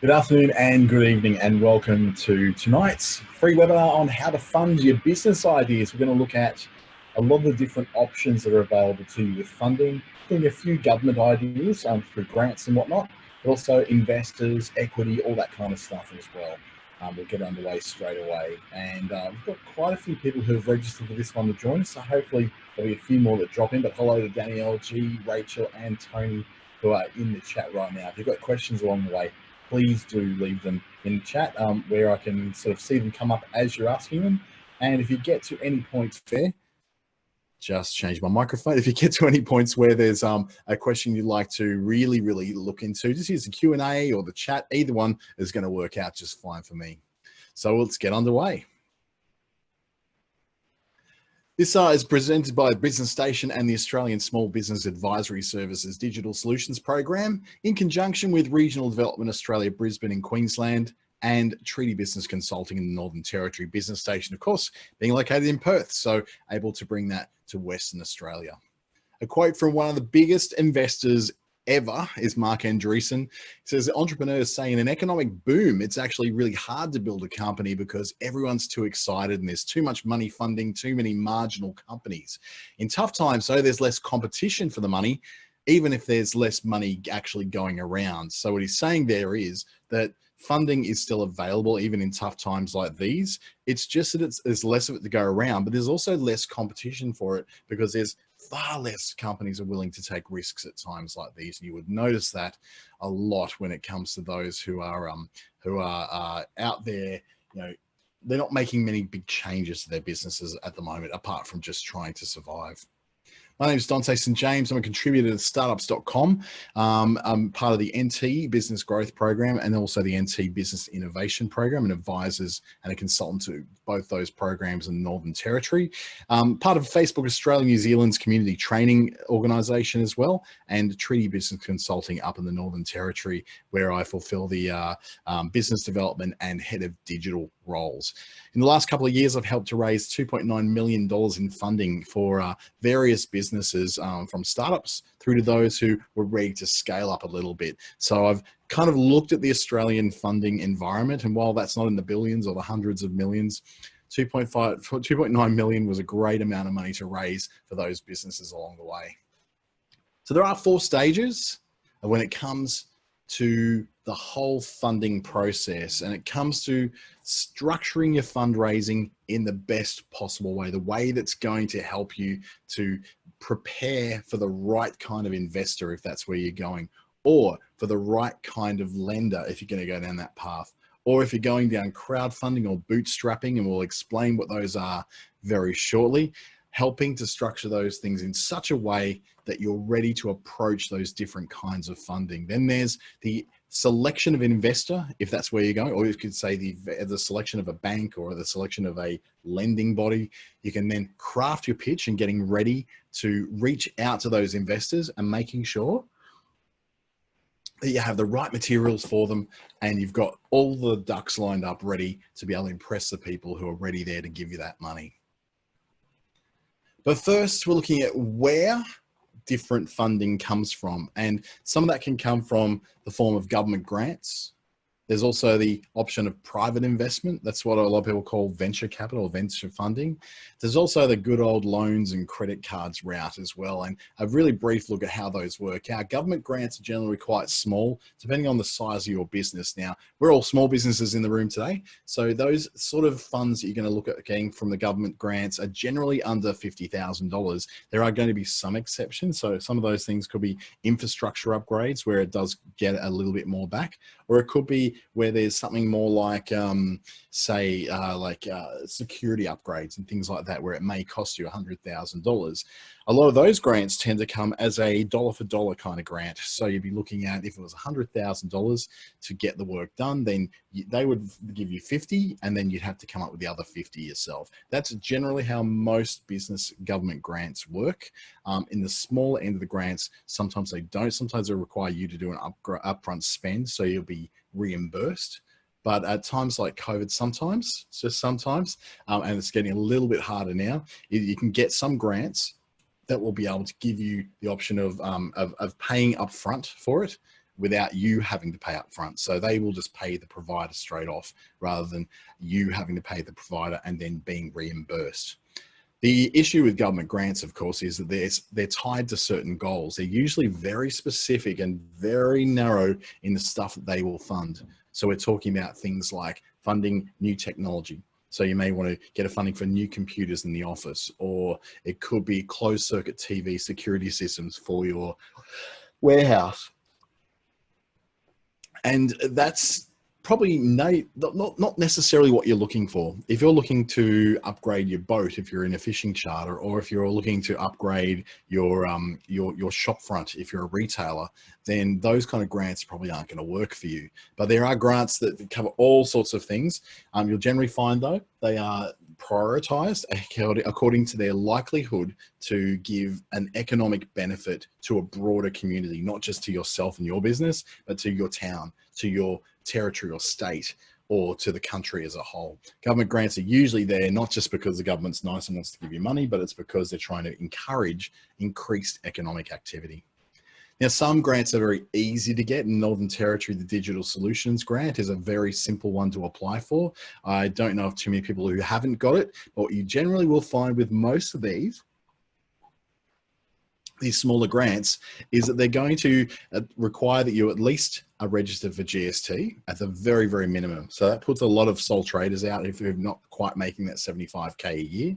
Good afternoon and good evening, and welcome to tonight's free webinar on how to fund your business ideas. We're going to look at a lot of the different options that are available to you with funding, including a few government ideas through grants and whatnot, but also investors, equity, all that kind of stuff as well. We'll get underway straight away. And we've got quite a few people who have registered for this one to join us, so hopefully there'll be a few more that drop in. But hello to Danielle, G, Rachel, and Tony, who are in the chat right now. If you've got questions along the way, please do leave them in the chat where I can sort of see them come up as you're asking them. And if you get to any points there, just change my microphone. If you get to any points where there's a question you'd like to really look into, just use the Q&A or the chat. Either one is going to work out just fine for me. So let's get underway. This is presented by Business Station and the Australian Small Business Advisory Services Digital Solutions Program in conjunction with Regional Development Australia, Brisbane and Queensland, and Treaty Business Consulting in the Northern Territory. Business Station, of course, being located in Perth, so able to bring that to Western Australia. A quote from one of the biggest investors ever is Mark Andreessen. He says, entrepreneurs say in an economic boom, it's actually really hard to build a company because everyone's too excited and there's too much money funding too many marginal companies. In tough times, though, there's less competition for the money, even if there's less money actually going around. So what he's saying there is that funding is still available even in tough times like these. It's just that there's less of it to go around, but there's also less competition for it because there's far less companies are willing to take risks at times like these. And you would notice that a lot when it comes to those who are out there. You know, they're not making many big changes to their businesses at the moment, apart from just trying to survive. My name is Dante St. James. I'm a contributor to startups.com. I'm part of the NT Business Growth Program and also the NT Business Innovation Program, and advisors and a consultant to both those programs in the Northern Territory. Part of Facebook Australia, New Zealand's community training organisation as well, and Treaty Business Consulting up in the Northern Territory, where I fulfill the business development and head of digital roles. In the last couple of years, I've helped to raise $2.9 million in funding for various businesses, from startups through to those who were ready to scale up a little bit. So I've kind of looked at the Australian funding environment, and while that's not in the billions or the hundreds of millions, 2.9 million was a great amount of money to raise for those businesses along the way. So there are 4 stages when it comes to the whole funding process, and it comes to structuring your fundraising in the best possible way, the way that's going to help you to prepare for the right kind of investor if that's where you're going, or for the right kind of lender if you're going to go down that path, or if you're going down crowdfunding or bootstrapping, and we'll explain what those are very shortly, helping to structure those things in such a way that you're ready to approach those different kinds of funding. Then there's the selection of an investor, if that's where you're going, or you could say the selection of a bank or the selection of a lending body. You can then craft your pitch and getting ready to reach out to those investors and making sure that you have the right materials for them and you've got all the ducks lined up ready to be able to impress the people who are ready there to give you that money. But first, we're looking at where different funding comes from. And some of that can come from the form of government grants. There's also the option of private investment. That's what a lot of people call venture capital or venture funding. There's also the good old loans and credit cards route as well. And a really brief look at how those work out. Government grants are generally quite small, depending on the size of your business. Now, we're all small businesses in the room today. So those sort of funds that you're going to look at getting from the government grants are generally under $50,000. There are going to be some exceptions. So some of those things could be infrastructure upgrades where it does get a little bit more back, or it could be where there's something more like, security upgrades and things like that, where it may cost you $100,000. A lot of those grants tend to come as a dollar for dollar kind of grant. So you'd be looking at, if it was $100,000 to get the work done, then they would give you 50, and then you'd have to come up with the other 50 yourself. That's generally how most business government grants work. In the smaller end of the grants, sometimes they don't. Sometimes they require you to do an upfront spend, so you'll be reimbursed. But at times like COVID, sometimes, just sometimes, and it's getting a little bit harder now, you can get some grants that will be able to give you the option of paying upfront for it, without you having to pay up front. So they will just pay the provider straight off rather than you having to pay the provider and then being reimbursed. The issue with government grants, of course, is that they're tied to certain goals. They're usually very specific and very narrow in the stuff that they will fund. So we're talking about things like funding new technology. So you may want to get a funding for new computers in the office, or it could be closed circuit TV security systems for your warehouse. And that's probably not necessarily what you're looking for. If you're looking to upgrade your boat, if you're in a fishing charter, or if you're looking to upgrade your shop front, if you're a retailer, then those kind of grants probably aren't going to work for you. But there are grants that cover all sorts of things. You'll generally find, though, they are prioritized according to their likelihood to give an economic benefit to a broader community, not just to yourself and your business, but to your town, to your territory or state, or to the country as a whole. Government grants are usually there not just because the government's nice and wants to give you money, but it's because they're trying to encourage increased economic activity. Now, some grants are very easy to get. In Northern Territory, the Digital Solutions Grant is a very simple one to apply for. I don't know of too many people who haven't got it, but what you generally will find with most of these smaller grants is that they're going to require that you at least are registered for GST at the very, very minimum. So that puts a lot of sole traders out if you're not quite making that 75K a year,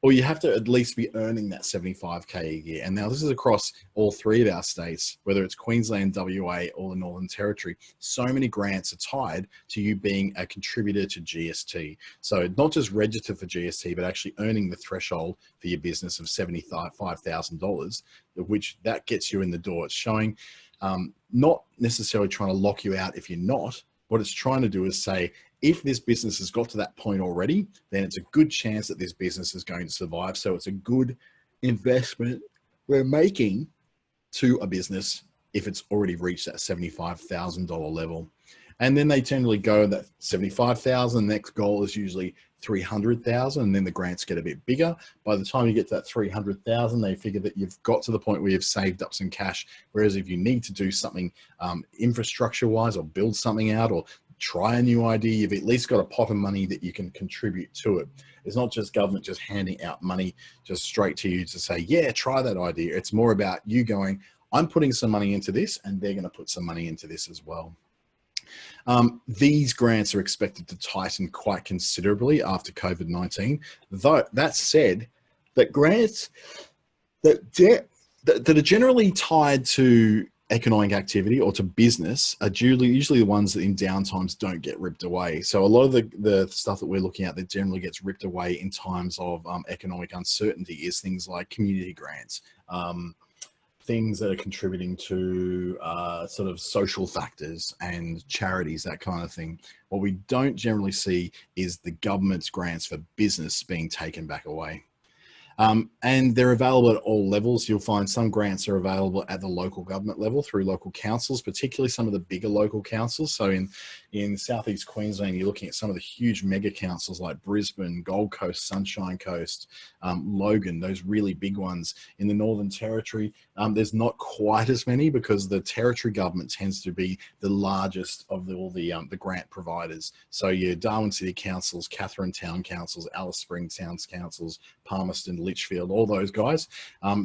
or you have to at least be earning that 75K a year. And now this is across all three of our states, whether it's Queensland, WA, or the Northern Territory. So many grants are tied to you being a contributor to GST. So not just registered for GST, but actually earning the threshold for your business of $75,000, which that gets you in the door. It's showing not necessarily trying to lock you out if you're not. What it's trying to do is say, if this business has got to that point already, then it's a good chance that this business is going to survive. So it's a good investment we're making to a business if it's already reached that $75,000 level. And then they generally go that 75,000, next goal is usually 300,000, and then the grants get a bit bigger. By the time you get to that 300,000, they figure that you've got to the point where you've saved up some cash. Whereas if you need to do something infrastructure wise, or build something out, or try a new idea, you've at least got a pot of money that you can contribute to it. It's not just government just handing out money just straight to you to say, yeah, try that idea. It's more about you going, I'm putting some money into this, and they're going to put some money into this as well. These grants are expected to tighten quite considerably after COVID-19. Though that said, that grants that are generally tied to economic activity or to business are usually the ones that in downtimes don't get ripped away. So a lot of the stuff that we're looking at that generally gets ripped away in times of economic uncertainty is things like community grants, things that are contributing to sort of social factors and charities, that kind of thing. What we don't generally see is the government's grants for business being taken back away. And they're available at all levels. You'll find some grants are available at the local government level through local councils, particularly some of the bigger local councils. So in Southeast Queensland, you're looking at some of the huge mega councils like Brisbane, Gold Coast, Sunshine Coast, Logan, those really big ones. In the Northern Territory, there's not quite as many because the territory government tends to be the largest of all the grant providers. So your Darwin City Councils, Katherine Town Councils, Alice Springs Towns Councils, Palmerston, Litchfield, all those guys,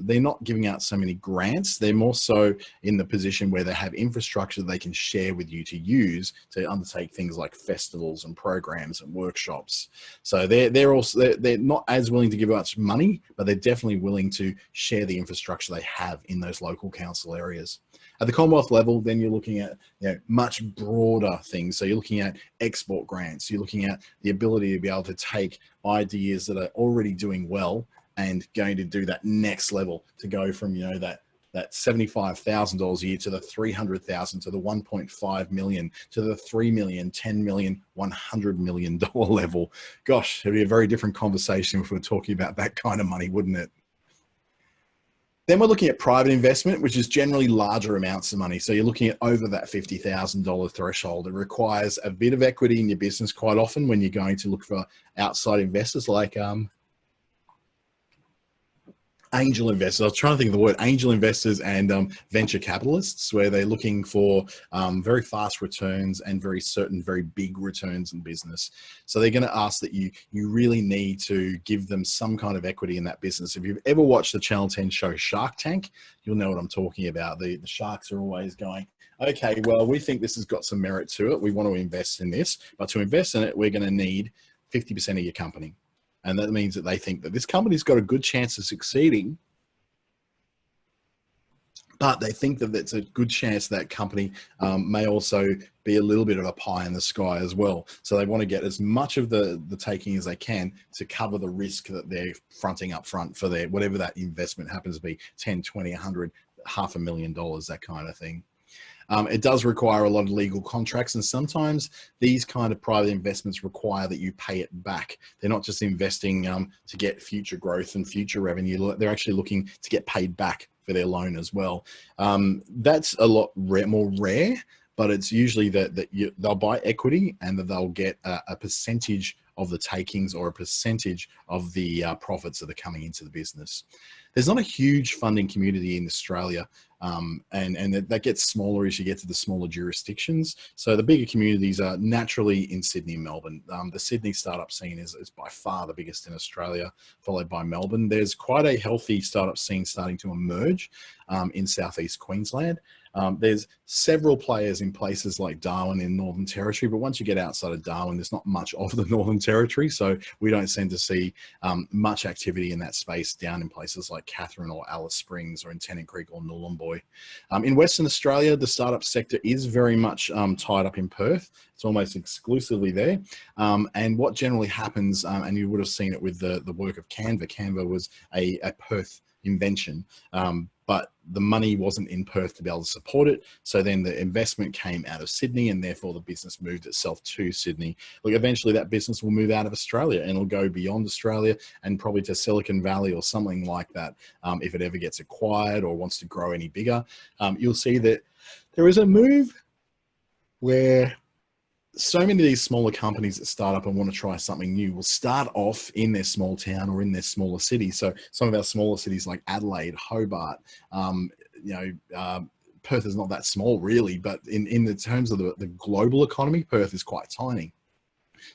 they're not giving out so many grants. They're more so in the position where they have infrastructure they can share with you to use to undertake things like festivals and programs and workshops. So they're not as willing to give out money, but they're definitely willing to share the infrastructure they have in those local council areas. At the Commonwealth level, then you're looking at much broader things. So you're looking at export grants. You're looking at the ability to be able to take ideas that are already doing well and going to do that next level to go from that $75,000 a year to the $300,000 to the $1.5 million to the $3 million, $10 million, $100 million level. Gosh, it'd be a very different conversation if we were talking about that kind of money, wouldn't it? Then we're looking at private investment, which is generally larger amounts of money. So you're looking at over that $50,000 threshold. It requires a bit of equity in your business quite often when you're going to look for outside investors like Angel investors. I was trying to think of the word angel investors and venture capitalists, where they're looking for very fast returns and very certain, very big returns in business. So they're going to ask that you really need to give them some kind of equity in that business. If you've ever watched the Channel 10 show Shark Tank, you'll know what I'm talking about. The sharks are always going, okay, well, we think this has got some merit to it. We want to invest in this, but to invest in it, we're going to need 50% of your company. And that means that they think that this company's got a good chance of succeeding, but they think that it's a good chance that company may also be a little bit of a pie in the sky as well. So they want to get as much of the taking as they can to cover the risk that they're fronting up front for their, whatever that investment happens to be, 10, 20, 100, $500,000, that kind of thing. It does require a lot of legal contracts, and sometimes these kind of private investments require that you pay it back. They're not just investing to get future growth and future revenue. They're actually looking to get paid back for their loan as well. That's a lot more rare, but it's usually that they'll buy equity and that they'll get a percentage of the takings or a percentage of the profits that are coming into the business. There's not a huge funding community in Australia, and that gets smaller as you get to the smaller jurisdictions. So the bigger communities are naturally in Sydney and Melbourne. The Sydney startup scene is by far the biggest in Australia, followed by Melbourne. There's quite a healthy startup scene starting to emerge in southeast Queensland. There's several players in places like Darwin in Northern Territory, but once you get outside of Darwin, there's not much of the Northern Territory. So we don't tend to see much activity in that space down in places like Katherine or Alice Springs or in Tennant Creek or Nhulunbuy. In Western Australia, the startup sector is very much tied up in Perth. It's almost exclusively there. And what generally happens, and you would have seen it with the work of Canva. Canva was a Perth invention, but the money wasn't in Perth to be able to support it. So then the investment came out of Sydney, and therefore the business moved itself to Sydney. Look, eventually that business will move out of Australia and it'll go beyond Australia and probably to Silicon Valley or something like that. If it ever gets acquired or wants to grow any bigger, you'll see that there is a move where so many of these smaller companies that start up and want to try something new will start off in their small town or in their smaller city. So some of our smaller cities like Adelaide, Hobart, Perth is not that small really, but in the terms of the global economy, Perth is quite tiny.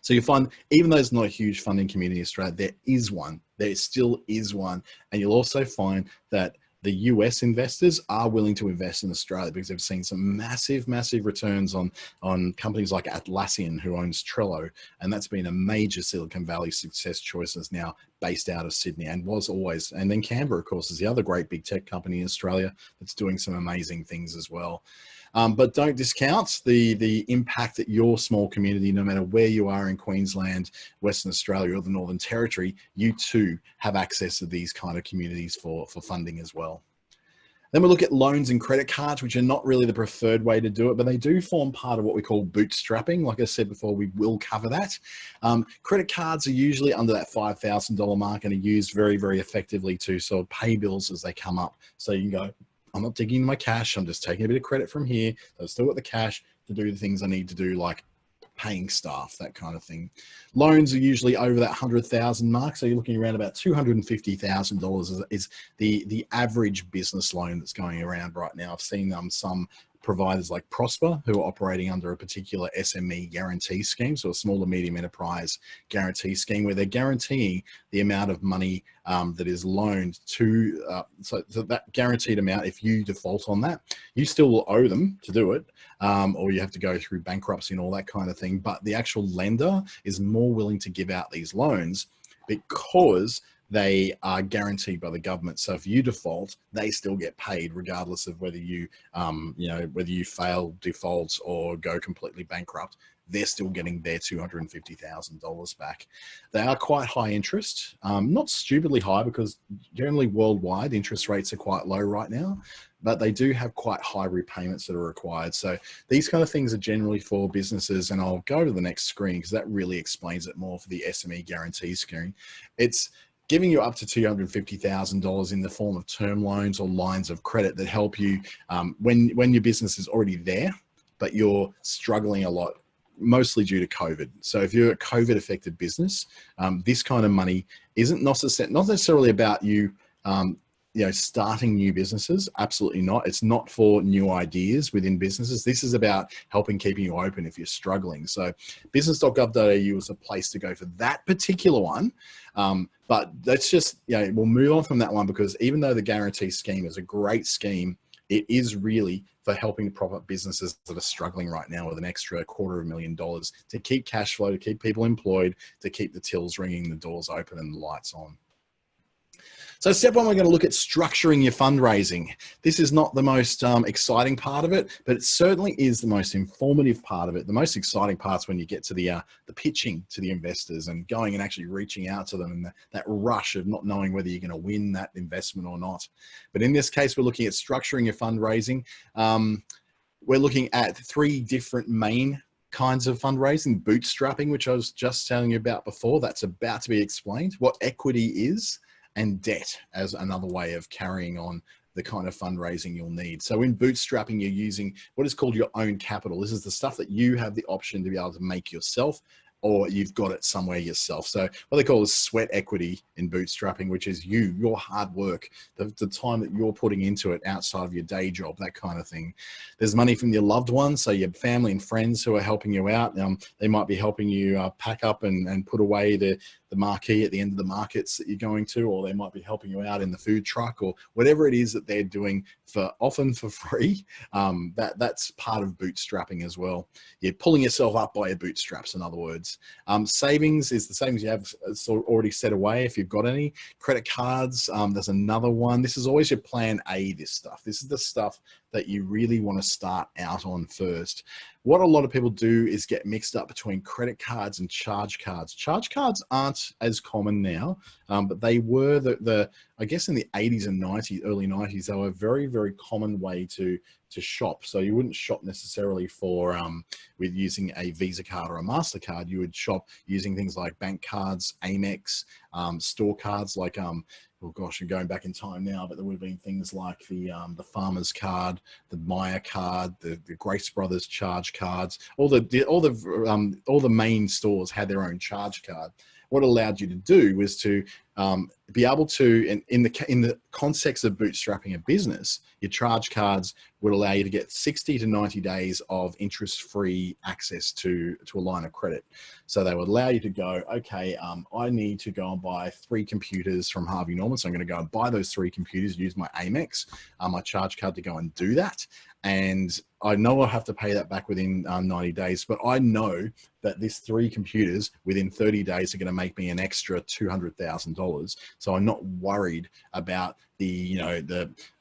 So you find, even though there's not a huge funding community in Australia, there is one. There still is one. And you'll also find that the US investors are willing to invest in Australia because they've seen some massive, massive returns on companies like Atlassian, who owns Trello. And that's been a major Silicon Valley success choice, that's now based out of Sydney and was always. And then Canva, of course, is the other great big tech company in Australia that's doing some amazing things as well. But don't discount the impact that your small community, no matter where you are in Queensland, Western Australia, or the Northern Territory, you too have access to these kind of communities for funding as well. Then we look at loans and credit cards, which are not really the preferred way to do it, but they do form part of what we call bootstrapping. Like I said before, we will cover that. Credit cards are usually under that $5,000 mark and are used very, very effectively to sort of pay bills as they come up. So you can go, I'm not digging my cash, I'm just taking a bit of credit from here. I've still got the cash to do the things I need to do, like paying staff, that kind of thing. Loans are usually over that 100,000 mark. So you're looking around about $250,000 is the average business loan that's going around right now. I've seen some providers like Prosper, who are operating under a particular SME guarantee scheme, so a small to medium enterprise guarantee scheme, where they're guaranteeing the amount of money that is loaned to, so that guaranteed amount, if you default on that, you still will owe them to do it, or you have to go through bankruptcy and all that kind of thing. But the actual lender is more willing to give out these loans because they are guaranteed by the government. So if you default, they still get paid regardless of whether you, whether you fail, default, or go completely bankrupt. They're still getting their $250,000 back. They are quite high interest, not stupidly high, because generally worldwide interest rates are quite low right now, but they do have quite high repayments that are required. So these kind of things are generally for businesses, and I'll go to the next screen because that really explains it more for the SME Guarantee Scheme. It's giving you up to $250,000 in the form of term loans or lines of credit that help you when your business is already there, but you're struggling a lot, mostly due to COVID. So if you're a COVID affected business, this kind of money isn't necessarily about you starting new businesses. Absolutely not. It's not for new ideas within businesses. This is about helping keeping you open if you're struggling. So business.gov.au is a place to go for that particular one. But let's just, we'll move on from that one, because even though the guarantee scheme is a great scheme, it is really for helping prop up businesses that are struggling right now with an extra $250,000 to keep cash flow, to keep people employed, to keep the tills ringing, the doors open and the lights on. So step one, we're going to look at structuring your fundraising. This is not the most exciting part of it, but it certainly is the most informative part of it. The most exciting part's when you get to the pitching to the investors and going and actually reaching out to them, and that rush of not knowing whether you're going to win that investment or not. But in this case, we're looking at structuring your fundraising. We're looking at 3 different main kinds of fundraising: bootstrapping, which I was just telling you about before. That's about to be explained. What equity is, and debt as another way of carrying on the kind of fundraising you'll need. So in bootstrapping, you're using what is called your own capital. This is the stuff that you have the option to be able to make yourself, or you've got it somewhere yourself. So what they call is sweat equity in bootstrapping, which is your hard work, the time that you're putting into it outside of your day job, that kind of thing. There's money from your loved ones, so your family and friends who are helping you out. They might be helping you pack up and put away the marquee at the end of the markets that you're going to, or they might be helping you out in the food truck, or whatever it is that they're doing often for free. That's part of bootstrapping as well. You're pulling yourself up by your bootstraps, in other words. Savings is the savings you have already set away, if you've got any. Credit cards, there's another one. This is always your plan A, this stuff. This is the stuff that you really want to start out on first. What a lot of people do is get mixed up between credit cards and charge cards. Charge cards aren't as common now, but they were I guess in the 80s and 90s, early 90s, they were a very, very common way to shop. So you wouldn't shop necessarily with using a Visa card or a MasterCard. You would shop using things like bank cards, Amex, store cards like, oh gosh, I'm going back in time now, but there would have been things like the Farmer's card, the Maya card, the Grace Brothers charge cards. All the main stores had their own charge card. What it allowed you to do was to be able to, in the context of bootstrapping a business, your charge cards would allow you to get 60 to 90 days of interest-free access to a line of credit. So they would allow you to go, okay, I need to go and buy 3 computers from Harvey Norman. So I'm going to go and buy those 3 computers, use my Amex, my charge card to go and do that. And I know I'll have to pay that back within 90 days, but I know that this 3 computers within 30 days are going to make me an extra $200,000. So I'm not worried about the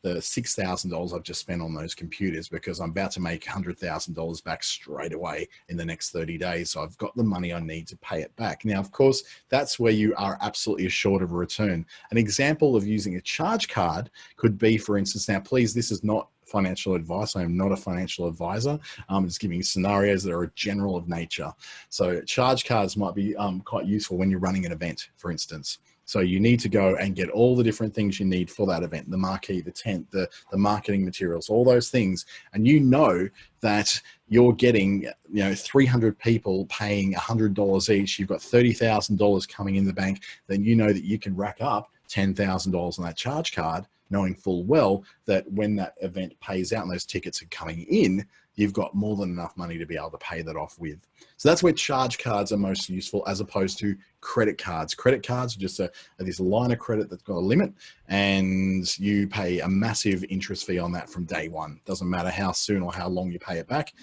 $6,000 I've just spent on those computers, because I'm about to make $100,000 back straight away in the next 30 days. So I've got the money I need to pay it back. Now, of course, that's where you are absolutely assured of a return. An example of using a charge card could be, for instance, now please, this is not financial advice. I am not a financial advisor. I'm just giving you scenarios that are general of nature. So charge cards might be quite useful when you're running an event, for instance. So you need to go and get all the different things you need for that event, the marquee, the tent, the marketing materials, all those things. And you know that you're getting 300 people paying $100 each. You've got $30,000 coming in the bank. Then you know that you can rack up $10,000 on that charge card, knowing full well that when that event pays out and those tickets are coming in, you've got more than enough money to be able to pay that off with. So that's where charge cards are most useful, as opposed to credit cards. Credit cards are just this line of credit that's got a limit, and you pay a massive interest fee on that from day one. Doesn't matter how soon or how long you pay it back.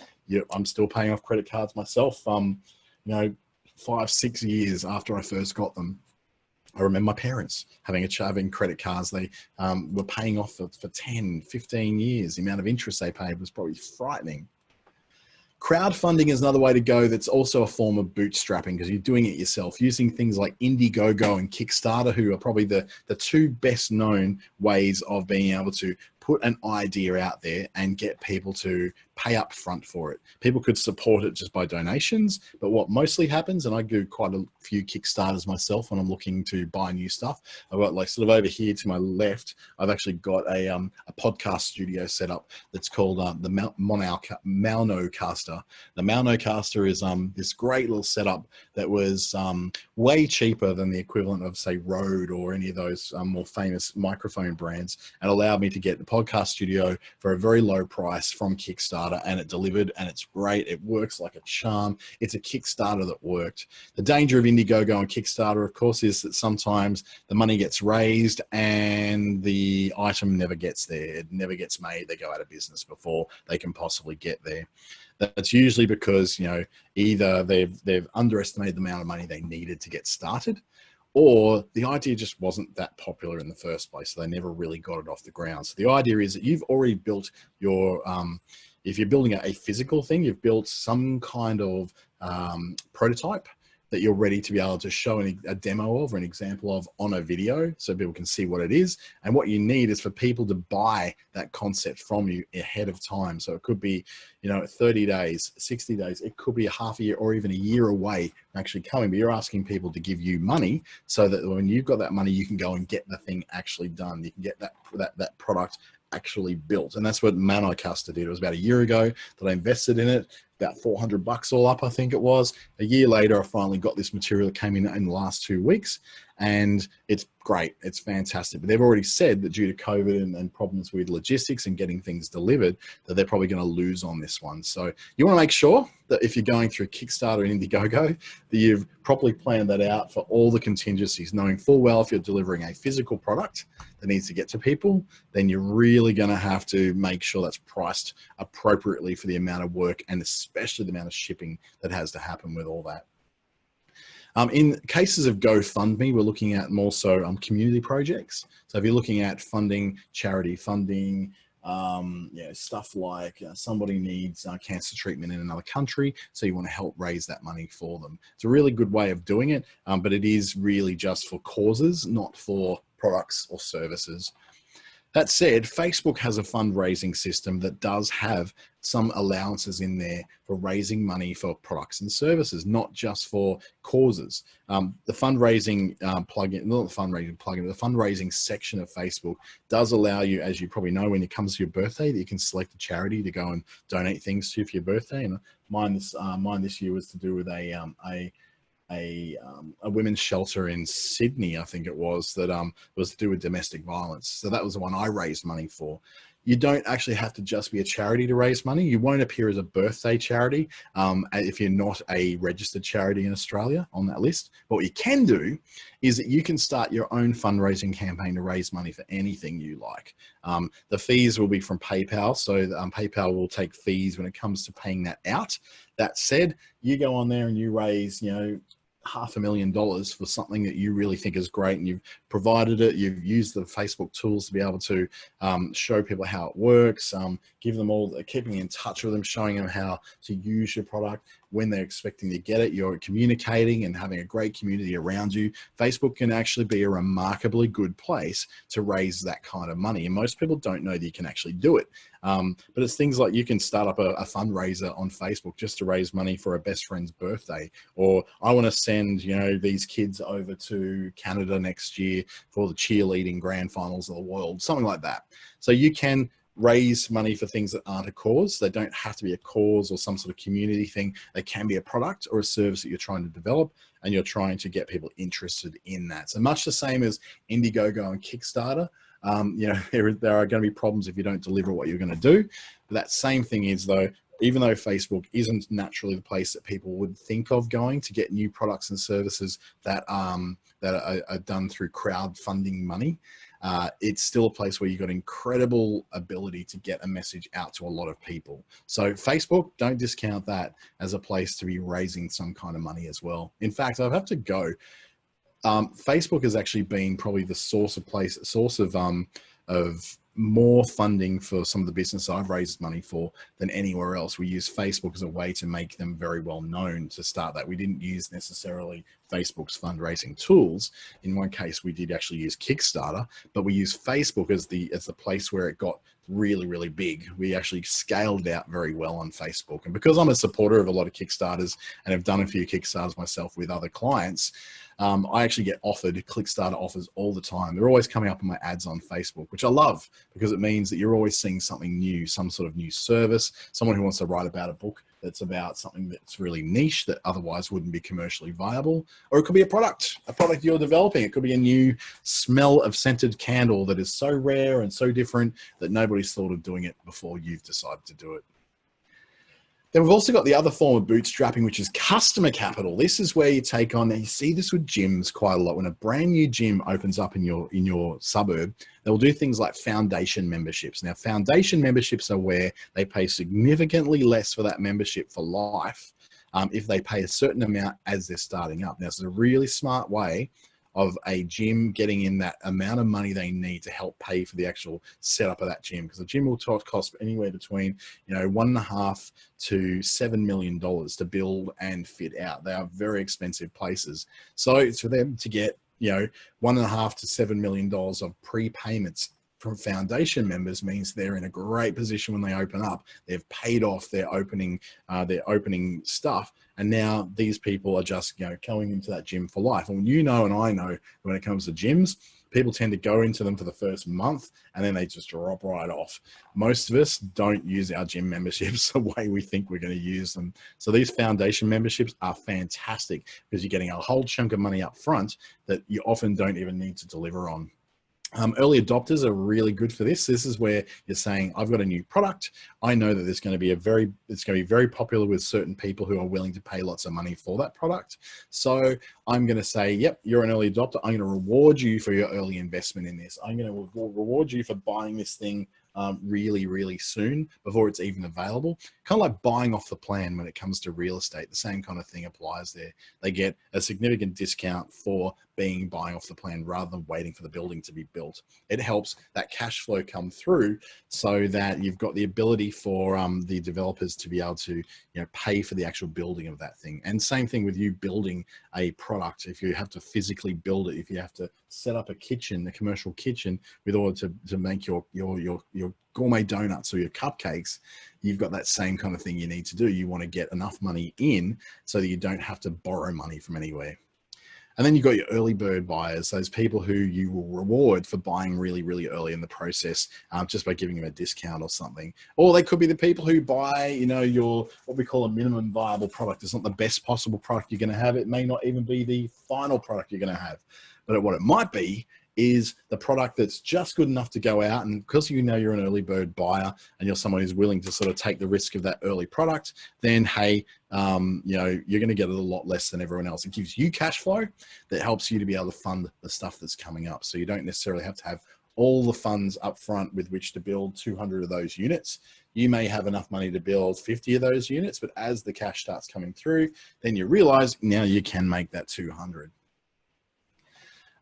I'm still paying off credit cards myself, 5-6 years after I first got them. I remember my parents having credit cards. They were paying off for 10, 15 years. The amount of interest they paid was probably frightening. Crowdfunding is another way to go. That's also a form of bootstrapping, because you're doing it yourself, using things like Indiegogo and Kickstarter, who are probably the 2 best known ways of being able to put an idea out there and get people to pay up front for it. People could support it just by donations, but what mostly happens, and I do quite a few Kickstarters myself when I'm looking to buy new stuff. I've got like sort of over here to my left, I've actually got a podcast studio set up that's called the Maunocaster. The Maunocaster is this great little setup that was way cheaper than the equivalent of, say, Rode or any of those more famous microphone brands, and allowed me to get the podcast studio for a very low price from Kickstarter, and it delivered, and it's great. It works like a charm. It's a Kickstarter that worked. The danger of Indiegogo and Kickstarter, of course, is that sometimes the money gets raised and the item never gets there. It never gets made. They go out of business before they can possibly get there. That's usually because, you know, either they've underestimated the amount of money they needed to get started, or the idea just wasn't that popular in the first place, so they never really got it off the ground. So the idea is that you've already built your, if you're building a physical thing, you've built some kind of prototype that you're ready to be able to show a demo of or an example of on a video so people can see what it is. And what you need is for people to buy that concept from you ahead of time. So it could be, you know, 30 days, 60 days, it could be a half a year or even a year away from actually coming, but you're asking people to give you money so that when you've got that money, you can go and get the thing actually done. You can get that product actually built. And that's what Maunocaster did. It was about a year ago that I invested in it, about $400 all up, I think it was. A year later, I finally got this material that came in the last 2 weeks, and it's great. It's fantastic. But they've already said that due to COVID and problems with logistics and getting things delivered, that they're probably going to lose on this one. So you want to make sure that if you're going through Kickstarter and Indiegogo, that you've properly planned that out for all the contingencies, knowing full well if you're delivering a physical product that needs to get to people, then you're really going to have to make sure that's priced appropriately for the amount of work and especially the amount of shipping that has to happen with all that. In cases of GoFundMe, we're looking at more so community projects. So if you're looking at funding, charity funding, stuff like somebody needs cancer treatment in another country, so you want to help raise that money for them. It's a really good way of doing it, but it is really just for causes, not for products or services. That said, Facebook has a fundraising system that does have some allowances in there for raising money for products and services, not just for causes. The fundraising plugin, not the fundraising plugin, the fundraising section of Facebook does allow you, as you probably know, when it comes to your birthday, that you can select a charity to go and donate things to for your birthday. And mine this year was to do with a women's shelter in Sydney, I think it was, that was to do with domestic violence. So that was the one I raised money for. You don't actually have to just be a charity to raise money. You won't appear as a birthday charity if you're not a registered charity in Australia on that list. But what you can do is that you can start your own fundraising campaign to raise money for anything you like. The fees will be from PayPal, so PayPal will take fees when it comes to paying that out. That said, you go on there and you raise, you know, $500,000 for something that you really think is great, and you've provided it, you've used the Facebook tools to be able to show people how it works, give them all, keeping in touch with them, showing them how to use your product when they're expecting to get it. You're communicating and having a great community around you. Facebook can actually be a remarkably good place to raise that kind of money, and most people don't know that you can actually do it. But it's things like you can start up a fundraiser on Facebook just to raise money for a best friend's birthday, or I want to send, you know, these kids over to Canada next year for the cheerleading grand finals of the world, something like that. So you can raise money for things that aren't a cause. They don't have to be a cause or some sort of community thing. They can be a product or a service that you're trying to develop, and you're trying to get people interested in that. So much the same as Indiegogo and Kickstarter. You know, there are going to be problems if you don't deliver what you're going to do. But that same thing is, though, even though Facebook isn't naturally the place that people would think of going to get new products and services that are done through crowdfunding money, it's still a place where you've got incredible ability to get a message out to a lot of people. So Facebook, don't discount that as a place to be raising some kind of money as well. In fact, I'd have to go. Facebook has actually been probably the source of more funding for some of the business I've raised money for than anywhere else. We use Facebook as a way to make them very well known to start that. We didn't use necessarily Facebook's fundraising tools. In one case, we did actually use Kickstarter, but we used Facebook as the place where it got really, really big. We actually scaled out very well on Facebook. And because I'm a supporter of a lot of Kickstarters and have done a few Kickstarters myself with other clients, I actually get offered Kickstarter offers all the time. They're always coming up in my ads on Facebook, which I love because it means that you're always seeing something new, some sort of new service, someone who wants to write about a book that's about something that's really niche that otherwise wouldn't be commercially viable. Or it could be a product you're developing. It could be a new smell of scented candle that is so rare and so different that nobody's thought of doing it before you've decided to do it. Then we've also got the other form of bootstrapping, which is customer capital. This is where you take on, you see this with gyms quite a lot. When a brand new gym opens up in your suburb, they'll do things like foundation memberships. Now, foundation memberships are where they pay significantly less for that membership for life if they pay a certain amount as they're starting up. Now, it's a really smart way of a gym getting in that amount of money they need to help pay for the actual setup of that gym, because a gym will cost anywhere between $1.5 to $7 million to build and fit out. They are very expensive places, so it's for them to get $1.5 to $7 million of prepayments from foundation members means they're in a great position when they open up. They've paid off their opening stuff, and now these people are just going into that gym for life. And and I know when it comes to gyms, people tend to go into them for the first month and then they just drop right off. Most of us don't use our gym memberships the way we think we're going to use them. So these foundation memberships are fantastic because you're getting a whole chunk of money up front that you often don't even need to deliver on. Early adopters are really good for this. This is where you're saying, I've got a new product. I know that it's going to be very popular with certain people who are willing to pay lots of money for that product. So I'm going to say, yep, you're an early adopter. I'm going to reward you for your early investment in this. I'm going to reward you for buying this thing really, really soon before it's even available. Kind of like buying off the plan when it comes to real estate. The same kind of thing applies there. They get a significant discount for buying off the plan rather than waiting for the building to be built. It helps that cash flow come through so that you've got the ability for the developers to be able to pay for the actual building of that thing. And same thing with you building a product. If you have to physically build it, if you have to set up a kitchen, a commercial kitchen, in order to make your gourmet donuts or your cupcakes, you've got that same kind of thing you need to do. You want to get enough money in so that you don't have to borrow money from anywhere. And then you've got your early bird buyers, those people who you will reward for buying really, really early in the process, just by giving them a discount or something. Or they could be the people who buy, your, what we call a minimum viable product. It's not the best possible product you're going to have. It may not even be the final product you're going to have. But what it might be is the product that's just good enough to go out. And because you're an early bird buyer and you're someone who's willing to sort of take the risk of that early product, then hey, you're going to get it a lot less than everyone else. It gives you cash flow that helps you to be able to fund the stuff that's coming up. So you don't necessarily have to have all the funds up front with which to build 200 of those units. You may have enough money to build 50 of those units, but as the cash starts coming through, then you realize now you can make that 200.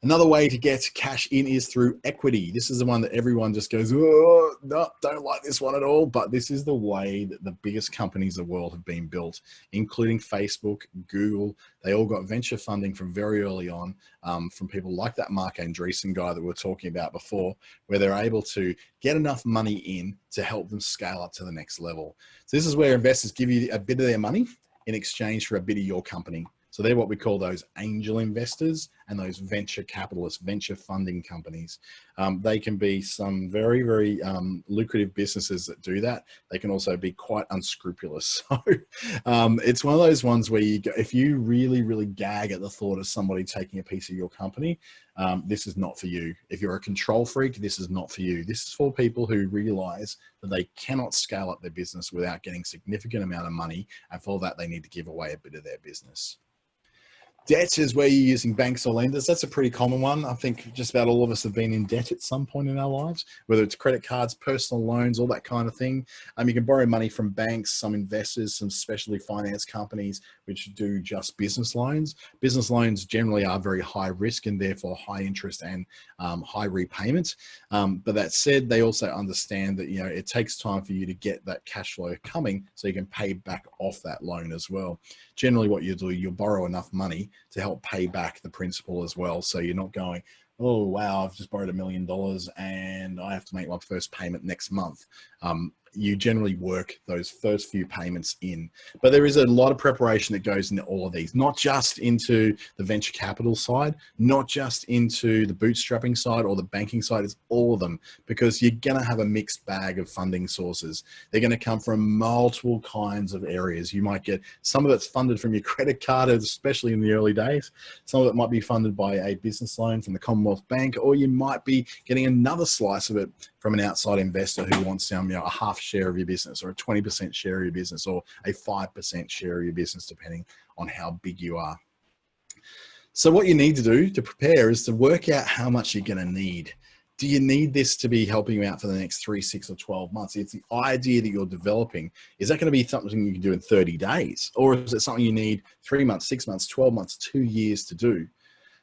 Another way to get cash in is through equity. This is the one that everyone just goes, oh, no, don't like this one at all. But this is the way that the biggest companies in the world have been built, including Facebook, Google. They all got venture funding from very early on, from people like that Mark Andreessen guy that we were talking about before, where they're able to get enough money in to help them scale up to the next level. So this is where investors give you a bit of their money in exchange for a bit of your company. So they're what we call those angel investors and those venture capitalists, venture funding companies. They can be some very, very lucrative businesses that do that. They can also be quite unscrupulous. So it's one of those ones where if you really, really gag at the thought of somebody taking a piece of your company, this is not for you. If you're a control freak, this is not for you. This is for people who realize that they cannot scale up their business without getting a significant amount of money. And for that, they need to give away a bit of their business. Debt is where you're using banks or lenders. That's a pretty common one. I think just about all of us have been in debt at some point in our lives, whether it's credit cards, personal loans, all that kind of thing. You can borrow money from banks, some investors, some specialty finance companies, which do just business loans. Business loans generally are very high risk and therefore high interest and high repayment. But that said, they also understand that, it takes time for you to get that cash flow coming so you can pay back off that loan as well. Generally what you do, you'll borrow enough money to help pay back the principal as well. So you're not going, oh, wow, I've just borrowed $1 million and I have to make my first payment next month. You generally work those first few payments in, but there is a lot of preparation that goes into all of these, not just into the venture capital side, not just into the bootstrapping side or the banking side, it's all of them, because you're going to have a mixed bag of funding sources. They're going to come from multiple kinds of areas. You might get some of it's funded from your credit card, especially in the early days. Some of it might be funded by a business loan from the Commonwealth Bank, or you might be getting another slice of it from an outside investor who wants a half share of your business, or a 20% share of your business, or a 5% share of your business, depending on how big you are. So what you need to do to prepare is to work out how much you're going to need. Do you need this to be helping you out for the next 3, 6, or 12 months? It's the idea that you're developing. Is that going to be something you can do in 30 days? Or is it something you need 3 months, 6 months, 12 months, 2 years to do?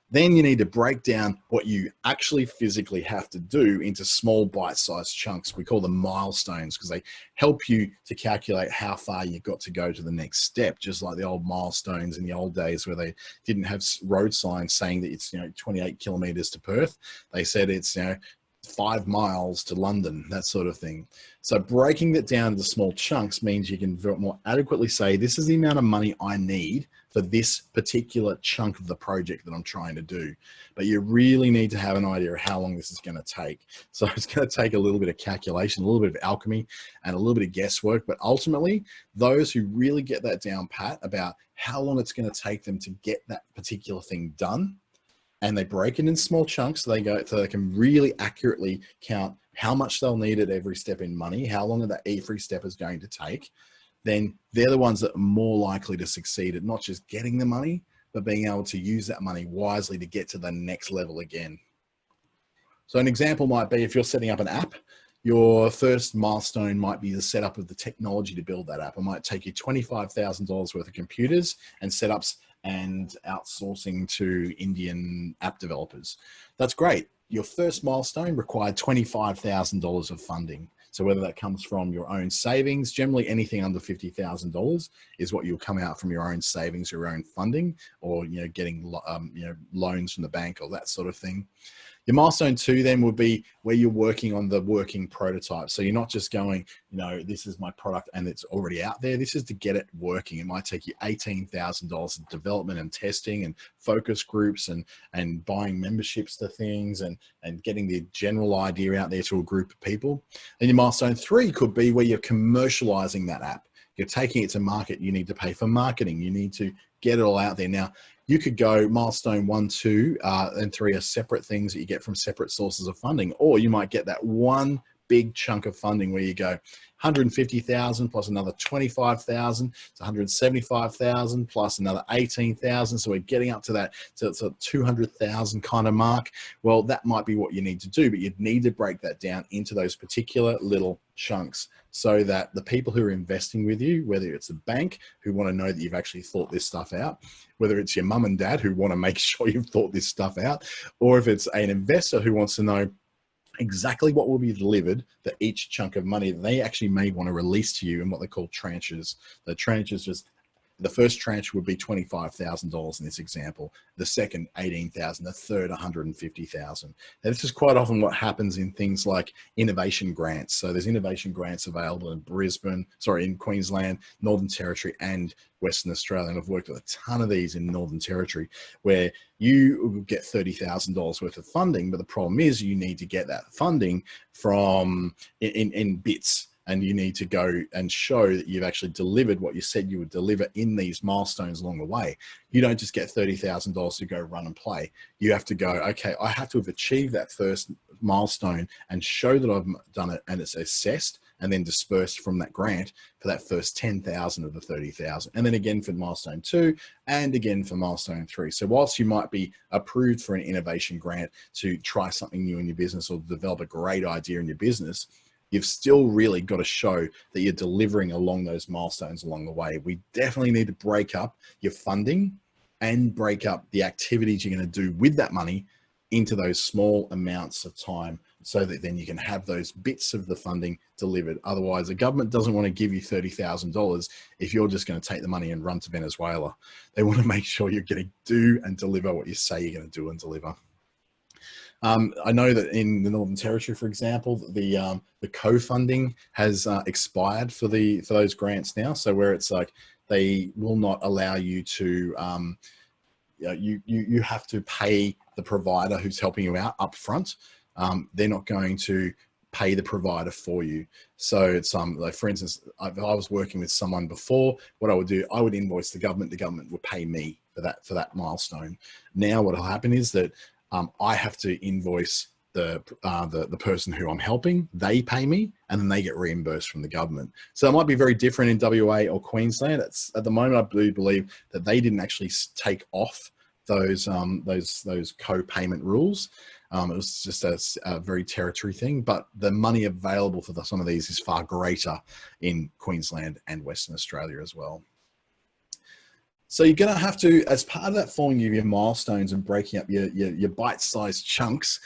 Then you need to break down what you actually physically have to do into small bite-sized chunks. We call them milestones because they help you to calculate how far you've got to go to the next step, just like the old milestones in the old days where they didn't have road signs saying that it's 28 kilometers to Perth. They said it's 5 miles to London, that sort of thing. So breaking that down into small chunks means you can more adequately say, this is the amount of money I need for this particular chunk of the project that I'm trying to do. But you really need to have an idea of how long this is going to take. So it's going to take a little bit of calculation, a little bit of alchemy, and a little bit of guesswork. But ultimately, those who really get that down pat about how long it's going to take them to get that particular thing done, and they break it in small chunks, so they can really accurately count how much they'll need at every step in money, how long that every step is going to take, then they're the ones that are more likely to succeed at not just getting the money, but being able to use that money wisely to get to the next level again. So an example might be if you're setting up an app, your first milestone might be the setup of the technology to build that app. It might take you $25,000 worth of computers and setups and outsourcing to Indian app developers. That's great. Your first milestone required $25,000 of funding. So whether that comes from your own savings, generally anything under $50,000 is what you'll come out from your own savings, your own funding, or getting loans from the bank or that sort of thing. Your milestone 2 then would be where you're working on the working prototype. So you're not just going, this is my product and it's already out there. This is to get it working. It might take you $18,000 of development and testing and focus groups and buying memberships to things and getting the general idea out there to a group of people. And your milestone 3 could be where you're commercializing that app. You're taking it to market. You need to pay for marketing. You need to get it all out there. Now, you could go milestone 1, 2, and 3 are separate things that you get from separate sources of funding, or you might get that one big chunk of funding where you go 150,000 plus another 25,000, it's 175,000 plus another 18,000. So we're getting up to that, so it's a 200,000 kind of mark. Well, that might be what you need to do, but you'd need to break that down into those particular little chunks so that the people who are investing with you, whether it's a bank who want to know that you've actually thought this stuff out, whether it's your mum and dad who want to make sure you've thought this stuff out, or if it's an investor who wants to know exactly what will be delivered for each chunk of money that they actually may want to release to you in what they call tranches. The tranches just, the first tranche would be $25,000 in this example. The second, $18,000. The third, $150,000. Now, this is quite often what happens in things like innovation grants. So there's innovation grants available in Queensland, Northern Territory, and Western Australia. And I've worked with a ton of these in Northern Territory where you get $30,000 worth of funding, but the problem is you need to get that funding from in bits. And you need to go and show that you've actually delivered what you said you would deliver in these milestones along the way. You don't just get $30,000 to go run and play. You have to go, okay, I have to have achieved that first milestone and show that I've done it, and it's assessed and then dispersed from that grant for that first 10,000 of the 30,000. And then again for milestone 2 and again for milestone 3. So whilst you might be approved for an innovation grant to try something new in your business or develop a great idea in your business, you've still really got to show that you're delivering along those milestones along the way. We definitely need to break up your funding and break up the activities you're going to do with that money into those small amounts of time so that then you can have those bits of the funding delivered. Otherwise, the government doesn't want to give you $30,000 if you're just going to take the money and run to Venezuela. They want to make sure you're going to do and deliver what you say you're going to do and deliver. I know that in the Northern Territory, for example, the co-funding has expired for those grants now. So where it's like they will not allow you to you have to pay the provider who's helping you out up front. They're not going to pay the provider for you. So it's like, for instance, I was working with someone before. What I would do, I would invoice the government would pay me for that milestone. Now what will happen is that I have to invoice the person who I'm helping. They pay me, and then they get reimbursed from the government. So it might be very different in WA or Queensland. It's, at the moment, I do believe that they didn't actually take off those co-payment rules. It was just a very territory thing, but the money available for some of these is far greater in Queensland and Western Australia as well. So you're going to have to, as part of that forming of your milestones and breaking up your bite-sized chunks,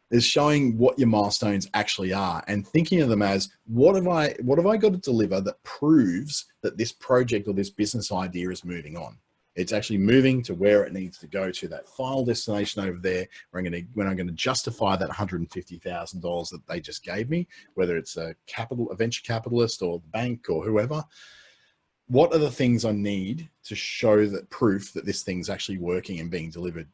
is showing what your milestones actually are and thinking of them as, what have I got to deliver that proves that this project or this business idea is moving on? It's actually moving to where it needs to go, to that final destination over there, where when I'm going to justify that $150,000 that they just gave me, whether it's a venture capitalist or the bank or whoever. What are the things I need to show that proof that this thing's actually working and being delivered?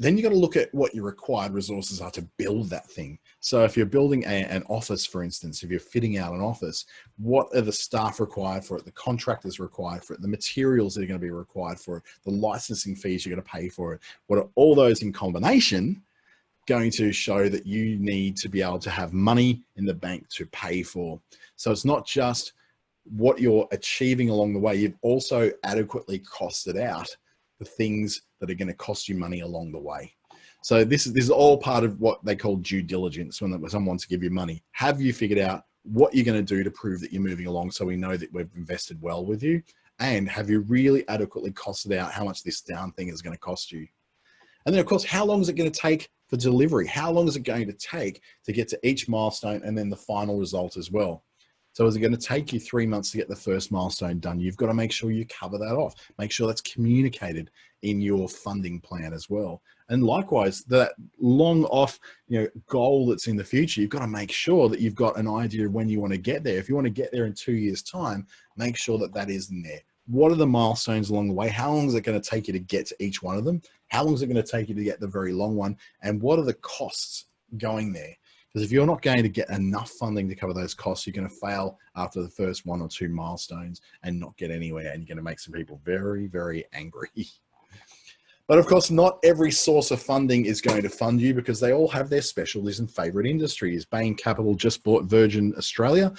Then you got to look at what your required resources are to build that thing. So if you're building an office, for instance, if you're fitting out an office, what are the staff required for it, the contractors required for it, the materials that are going to be required for it, the licensing fees you're going to pay for it? What are all those in combination going to show that you need to be able to have money in the bank to pay for? So it's not just what you're achieving along the way, you've also adequately costed out the things that are going to cost you money along the way. So this is all part of what they call due diligence when someone wants to give you money. Have you figured out what you're going to do to prove that you're moving along, so we know that we've invested well with you? And have you really adequately costed out how much this down thing is going to cost you? And then, of course, how long is it going to take for delivery? How long is it going to take to get to each milestone and then the final result as well? So is it going to take you 3 months to get the first milestone done? You've got to make sure you cover that off. Make sure that's communicated in your funding plan as well. And likewise, that long off goal that's in the future, you've got to make sure that you've got an idea of when you want to get there. If you want to get there in 2 years' time, make sure that that is in there. What are the milestones along the way? How long is it going to take you to get to each one of them? How long is it going to take you to get the very long one? And what are the costs going there? Because if you're not going to get enough funding to cover those costs, you're going to fail after the first 1 or 2 milestones and not get anywhere. And you're going to make some people very, very angry. But of course, not every source of funding is going to fund you, because they all have their specialties and favorite industries. Bain Capital just bought Virgin Australia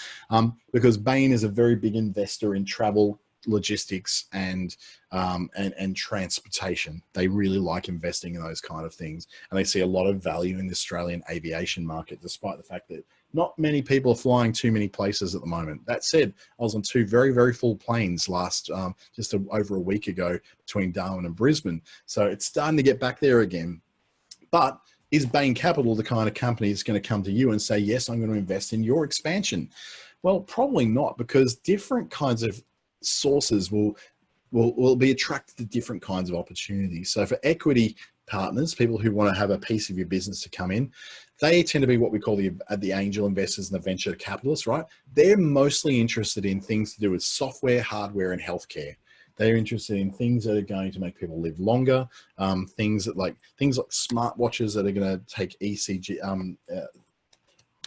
because Bain is a very big investor in travel, logistics, and transportation. They really like investing in those kind of things, and they see a lot of value in the Australian aviation market, despite the fact that not many people are flying too many places at the moment. That said, I was on 2 very, very full planes just over a week ago between Darwin and Brisbane. So it's starting to get back there again. But is Bain Capital the kind of company that's going to come to you and say, yes, I'm going to invest in your expansion? Well, probably not, because different kinds of sources will be attracted to different kinds of opportunities. So for equity partners, people who want to have a piece of your business to come in, they tend to be what we call the angel investors and the venture capitalists, right? They're mostly interested in things to do with software, hardware, and healthcare. They're interested in things that are going to make people live longer, things like smartwatches that are going to take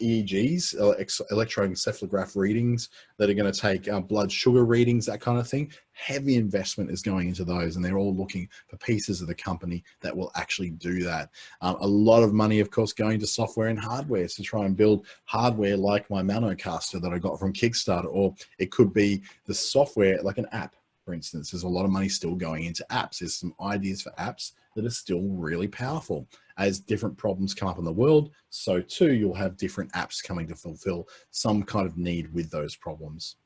EEGs, electroencephalograph readings, that are going to take blood sugar readings, that kind of thing. Heavy investment is going into those, and they're all looking for pieces of the company that will actually do that. A lot of money, of course, going to software and hardware to try and build hardware like my Manocaster that I got from Kickstarter, or it could be the software like an app. For instance, there's a lot of money still going into apps. There's some ideas for apps that are still really powerful. As different problems come up in the world, so too you'll have different apps coming to fulfill some kind of need with those problems.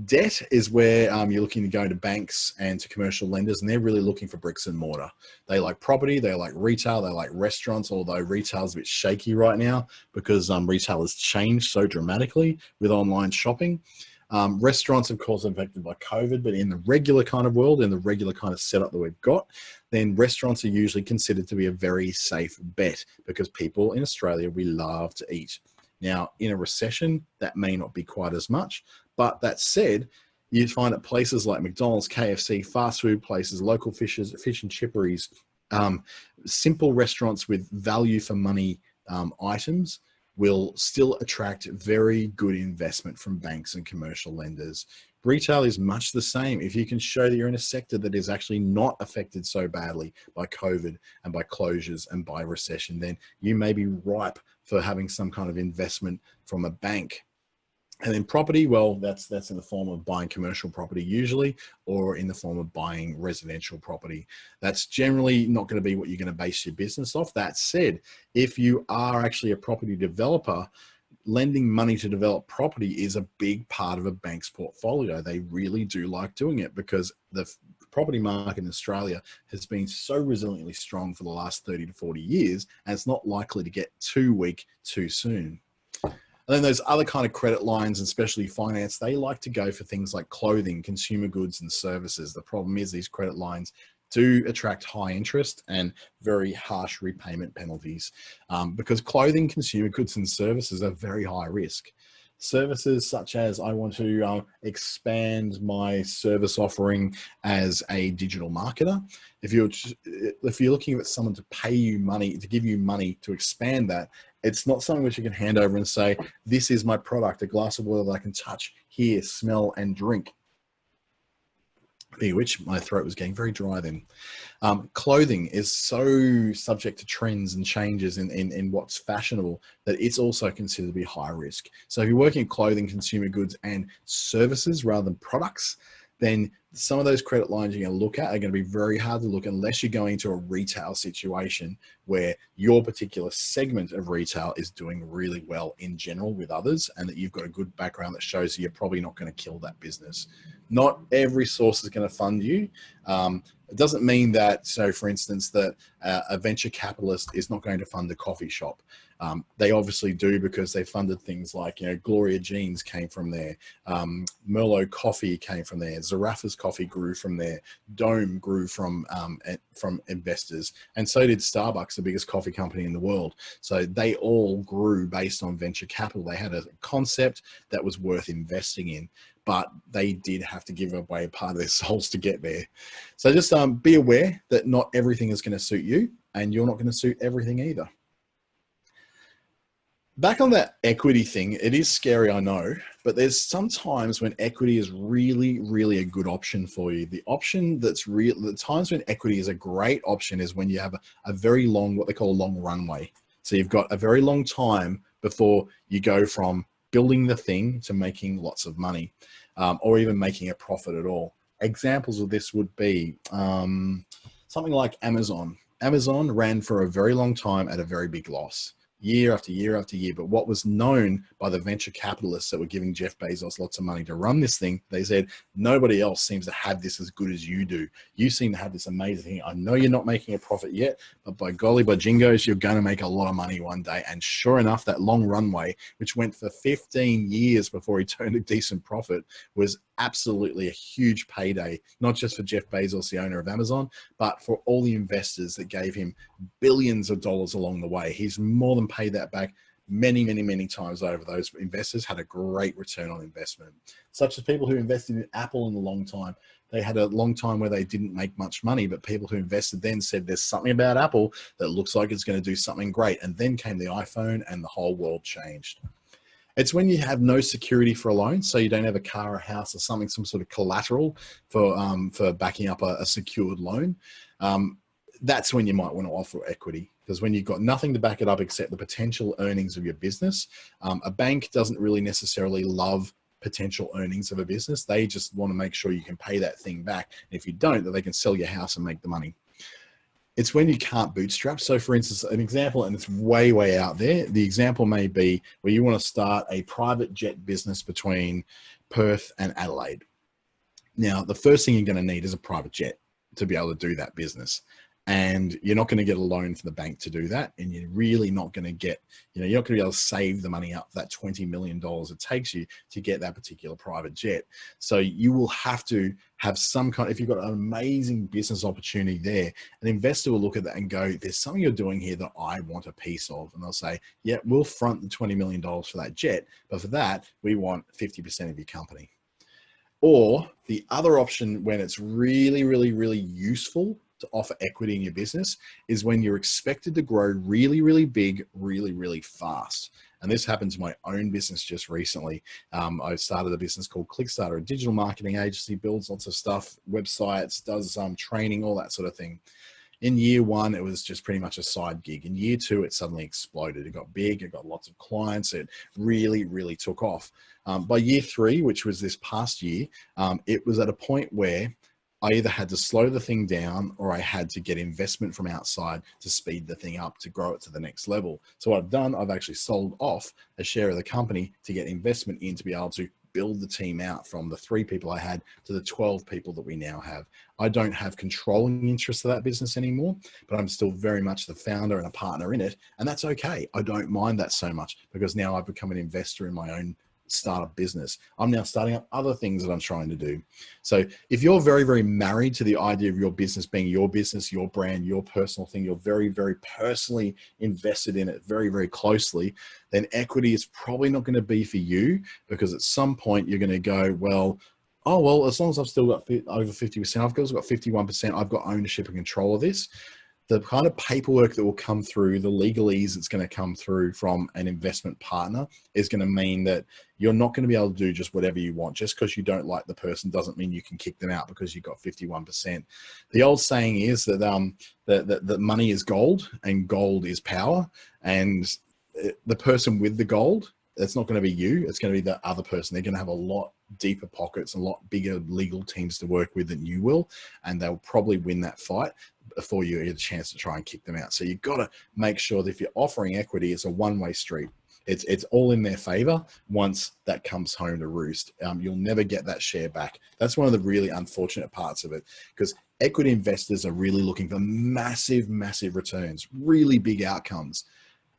Debt is where you're looking to go to banks and to commercial lenders, and they're really looking for bricks and mortar. They like property, they like retail, they like restaurants, although retail's a bit shaky right now because retail has changed so dramatically with online shopping. Restaurants, of course, are affected by COVID, but in the regular kind of world, in the regular kind of setup that we've got, then restaurants are usually considered to be a very safe bet because people in Australia, we love to eat. Now, in a recession, that may not be quite as much, but that said, you find at places like McDonald's, KFC, fast food places, local fish and chipperies, simple restaurants with value for money items will still attract very good investment from banks and commercial lenders. Retail is much the same. If you can show that you're in a sector that is actually not affected so badly by COVID and by closures and by recession, then you may be ripe for having some kind of investment from a bank. And then property, well, that's in the form of buying commercial property usually, or in the form of buying residential property. That's generally not going to be what you're going to base your business off. That said, if you are actually a property developer, lending money to develop property is a big part of a bank's portfolio. They really do like doing it because the property market in Australia has been so resiliently strong for the last 30 to 40 years, and it's not likely to get too weak too soon. And then those other kind of credit lines and specialty finance, they like to go for things like clothing, consumer goods and services. The problem is these credit lines do attract high interest and very harsh repayment penalties because clothing, consumer goods and services are very high risk. Services such as I want to expand my service offering as a digital marketer. If you're looking at someone to pay you money, to give you money to expand that, it's not something which you can hand over and say, this is my product, a glass of water that I can touch, hear, smell, and drink. Which my throat was getting very dry then. Clothing is so subject to trends and changes in what's fashionable that it's also considered to be high risk. So if you're working in clothing, consumer goods and services rather than products, then some of those credit lines you're going to look at are going to be very hard to look unless you're going to a retail situation where your particular segment of retail is doing really well in general with others, and that you've got a good background that shows that you're probably not going to kill that business. Not every source is going to fund you. It doesn't mean that, so for instance, that a venture capitalist is not going to fund a coffee shop. They obviously do because they funded things like, Gloria Jeans came from there. Merlot Coffee came from there. Zaraffa's Coffee grew from there. Dome grew from investors. And so did Starbucks, the biggest coffee company in the world. So they all grew based on venture capital. They had a concept that was worth investing in, but they did have to give away part of their souls to get there. So just be aware that not everything is going to suit you, and you're not going to suit everything either. Back on that equity thing, it is scary, I know, but there's some times when equity is really, really a good option for you. The option that's real, the times when equity is a great option is when you have a very long, what they call a long runway. So you've got a very long time before you go from building the thing to making lots of money, or even making a profit at all. Examples of this would be something like Amazon. Amazon ran for a very long time at a very big loss, year after year after year. But what was known by the venture capitalists that were giving Jeff Bezos lots of money to run this thing, they said, nobody else seems to have this as good as you do. You seem to have this amazing thing. I know you're not making a profit yet, but by golly, by jingos, you're going to make a lot of money one day. And sure enough, that long runway, which went for 15 years before he turned a decent profit, was absolutely a huge payday, not just for Jeff Bezos, the owner of Amazon, but for all the investors that gave him billions of dollars along the way. He's more than paid that back many, many, many times over. Those investors had a great return on investment, such as people who invested in Apple in a long time. They had a long time where they didn't make much money, but people who invested then said there's something about Apple that looks like it's going to do something great. And then came the iPhone and the whole world changed. It's when you have no security for a loan, so you don't have a car, a house, or something, some sort of collateral for backing up a secured loan. That's when you might want to offer equity, because when you've got nothing to back it up except the potential earnings of your business, a bank doesn't really necessarily love potential earnings of a business. They just want to make sure you can pay that thing back. And if you don't, that they can sell your house and make the money. It's when you can't bootstrap. So for instance, an example, and it's way, way out there. The example may be where you want to start a private jet business between Perth and Adelaide. Now, the first thing you're going to need is a private jet to be able to do that business. and you're not going to get a loan from the bank to do that. And you're really not going to get, you're not going to be able to save the money up for that $20 million it takes you to get that particular private jet. So you will have to have some kind, if you've got an amazing business opportunity there, an investor will look at that and go, there's something you're doing here that I want a piece of. And they'll say, yeah, we'll front the $20 million for that jet, but for that, we want 50% of your company. Or the other option, when it's really, really, really useful to offer equity in your business, is when you're expected to grow really, really big, really, really fast. And this happened to my own business just recently. I started a business called Clickstarter, a digital marketing agency, builds lots of stuff, websites, does training, all that sort of thing. In year one, it was just pretty much a side gig. In year two, it suddenly exploded. It got big, it got lots of clients, it really, really took off. By year three, which was this past year, it was at a point where I either had to slow the thing down or I had to get investment from outside to speed the thing up, to grow it to the next level. So what I've done, I've actually sold off a share of the company to get investment in to be able to build the team out from the 3 people I had to the 12 people that we now have. I don't have controlling interest of that business anymore, but I'm still very much the founder and a partner in it. And that's okay. I don't mind that so much because now I've become an investor in my own startup business. I'm now starting up other things that I'm trying to do. So if you're very, very married to the idea of your business being your business, your brand, your personal thing, you're very, very personally invested in it very, very closely, then equity is probably not going to be for you, because at some point you're going to go, well, oh, well, as long as I've still got over 50%, I've got 51%, I've got ownership and control of this. The kind of paperwork that will come through, the legalese that's going to come through from an investment partner is going to mean that you're not going to be able to do just whatever you want. Just because you don't like the person doesn't mean you can kick them out because you've got 51%. The old saying is that that money is gold and gold is power. And the person with the gold, it's not going to be you. It's going to be the other person. They're going to have a lot deeper pockets, a lot bigger legal teams to work with than you will. And they'll probably win that fight before you get a chance to try and kick them out. So you've got to make sure that if you're offering equity, it's a one-way street. It's all in their favor once that comes home to roost. You'll never get that share back. That's one of the really unfortunate parts of it, because equity investors are really looking for massive, massive returns, really big outcomes.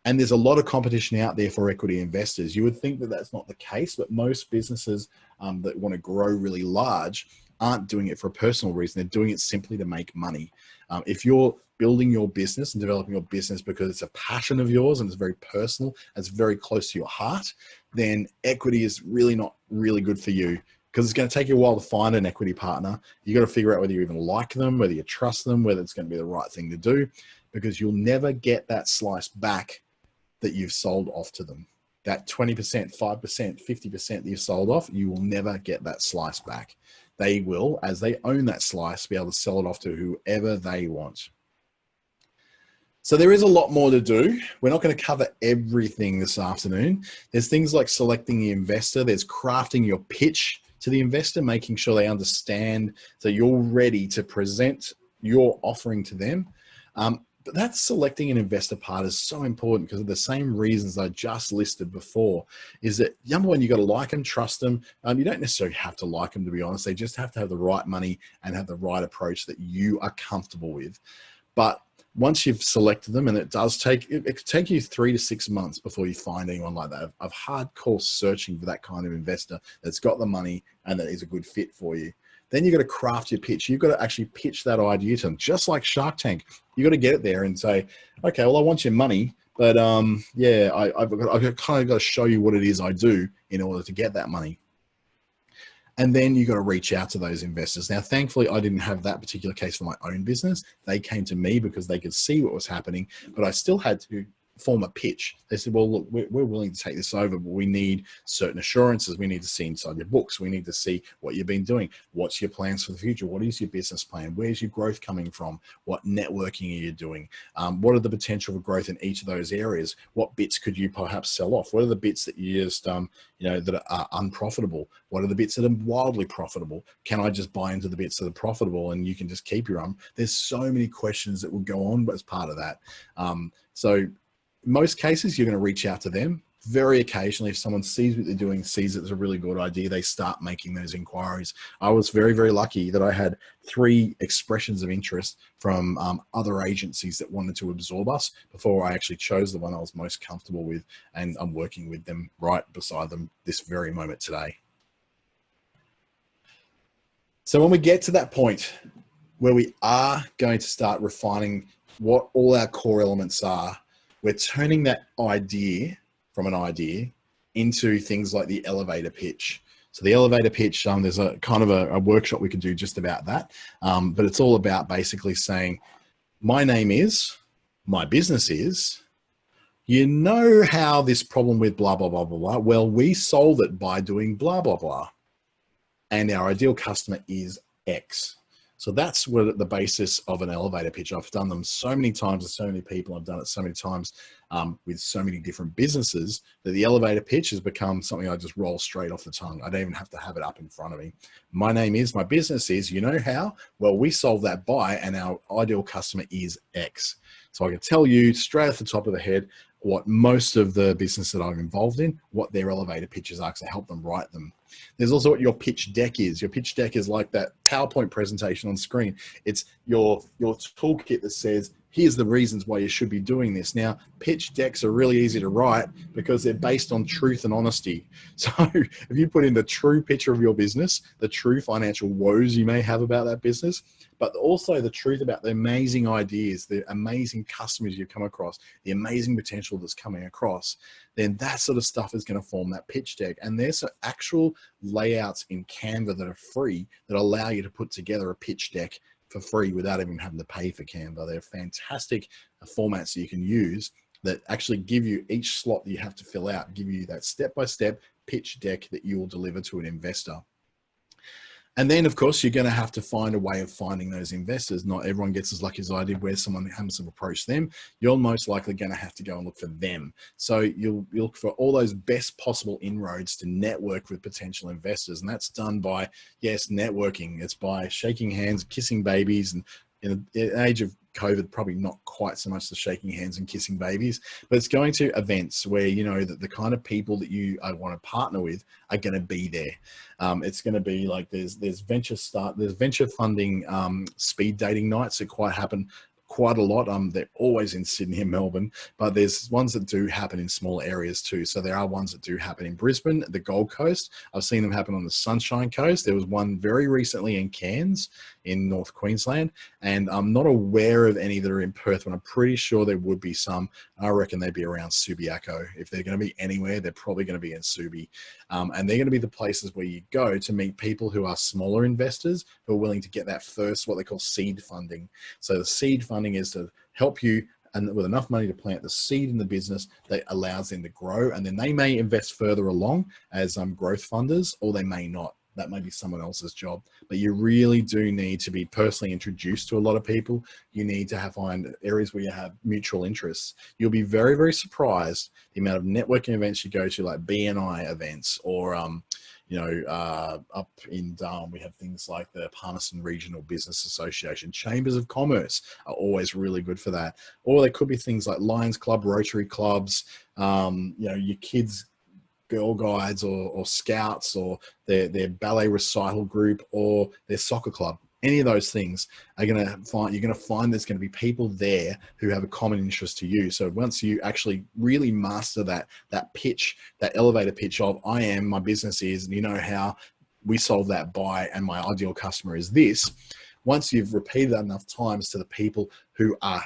And there's a lot of competition out there for equity investors. You would think that that's not the case, but most businesses that want to grow really large aren't doing it for a personal reason. They're doing it simply to make money. If you're building your business and developing your business because it's a passion of yours and it's very personal, it's very close to your heart, then equity is really not really good for you, because it's going to take you a while to find an equity partner. You got to figure out whether you even like them, whether you trust them, whether it's going to be the right thing to do, because you'll never get that slice back that you've sold off to them. That 20%, 5%, 50% that you've sold off, you will never get that slice back. They will, as they own that slice, be able to sell it off to whoever they want. So there is a lot more to do. We're not going to cover everything this afternoon. There's things like selecting the investor. There's crafting your pitch to the investor, making sure they understand that you're ready to present your offering to them. But that selecting an investor part is so important because of the same reasons I just listed before. Is that, number one, you got to like them, trust them. You don't necessarily have to like them, to be honest. They just have to have the right money and have the right approach that you are comfortable with. But once you've selected them, and it could take you 3 to 6 months before you find anyone like that, of hardcore searching for that kind of investor that's got the money and that is a good fit for you. Then you've got to craft your pitch. You've got to actually pitch that idea to them, just like Shark Tank. You've got to get it there and say, okay, well, I want your money, but yeah, I've kind of got to show you what it is I do in order to get that money. And then you got to reach out to those investors. Now, thankfully, I didn't have that particular case for my own business. They came to me because they could see what was happening, but I still had to form a pitch. They said, well, look, we're willing to take this over, but we need certain assurances. We need to see inside your books. We need to see what you've been doing. What's your plans for the future? What is your business plan? Where's your growth coming from? What networking are you doing? What are the potential for growth in each of those areas? What bits could you perhaps sell off? What are the bits that you just, that are unprofitable? What are the bits that are wildly profitable? Can I just buy into the bits that are profitable and you can just keep your own? There's so many questions that will go on as part of that. So most cases, you're going to reach out to them, very occasionally, if someone sees what they're doing, sees it's a really good idea, they start making those inquiries. I was very, very lucky that I had 3 expressions of interest from other agencies that wanted to absorb us before I actually chose the one I was most comfortable with, and I'm working with them right beside them this very moment today. So when we get to that point where we are going to start refining what all our core elements are, we're turning that idea from an idea into things like the elevator pitch. So the elevator pitch, there's a kind of a workshop we could do just about that. But it's all about basically saying, my name is, my business is, you know how this problem with blah, blah, blah, blah, blah. Well, we solve it by doing blah, blah, blah. And our ideal customer is X. So that's what the basis of an elevator pitch. I've done them so many times with so many people. I've done it so many times with so many different businesses that the elevator pitch has become something I just roll straight off the tongue. I don't even have to have it up in front of me. My name is, my business is, you know how? Well, we solve that by, and our ideal customer is X. So I can tell you straight off the top of the head what most of the business that I'm involved in, what their elevator pitches are, because I help them write them. There's also what your pitch deck is. Your pitch deck is like that PowerPoint presentation on screen. It's your toolkit that says, here's the reasons why you should be doing this. Now, pitch decks are really easy to write because they're based on truth and honesty. So if you put in the true picture of your business, the true financial woes you may have about that business, but also the truth about the amazing ideas, the amazing customers you've come across, the amazing potential that's coming across, then that sort of stuff is going to form that pitch deck. And there's actual layouts in Canva that are free that allow you to put together a pitch deck for free without even having to pay for Canva. They're fantastic formats that you can use that actually give you each slot that you have to fill out, give you that step-by-step pitch deck that you will deliver to an investor. And then, of course, you're going to have to find a way of finding those investors. Not everyone gets as lucky as I did where someone happens to approach them. You're most likely going to have to go and look for them. So you'll look for all those best possible inroads to network with potential investors. And that's done by, yes, networking. It's by shaking hands, kissing babies, and in the age of COVID, probably not quite so much the shaking hands and kissing babies, but it's going to events where you know that the kind of people that you want to partner with are going to be there. It's going to be like there's venture funding speed dating nights that happen quite a lot. They're always in Sydney and Melbourne, but there's ones that do happen in small areas too. So there are ones that do happen in Brisbane, the Gold Coast. I've seen them happen on the Sunshine Coast. There was one very recently in Cairns in North Queensland, and I'm not aware of any that are in Perth, but I'm pretty sure there would be some. I reckon they'd be around Subiaco. If they're going to be anywhere, they're probably going to be in Subi. And they're going to be the places where you go to meet people who are smaller investors who are willing to get that first, what they call seed funding. So the seed funding is to help you and with enough money to plant the seed in the business that allows them to grow. And then they may invest further along as growth funders, or they may not. That may be someone else's job, but you really do need to be personally introduced to a lot of people. You need to find areas where you have mutual interests. You'll be very, very surprised the amount of networking events you go to, like BNI events, or up in Darwin, we have things like the Palmerston Regional Business Association. Chambers of Commerce are always really good for that. Or there could be things like Lions Club, Rotary clubs, your kids' Girl Guides or Scouts, or their ballet recital group, or their soccer club. Any of those things are you're going to find there's going to be people there who have a common interest to you. So once you actually really master that pitch, that elevator pitch of I am, my business is, and you know how we solve that by, and my ideal customer is this. Once you've repeated that enough times to the people who are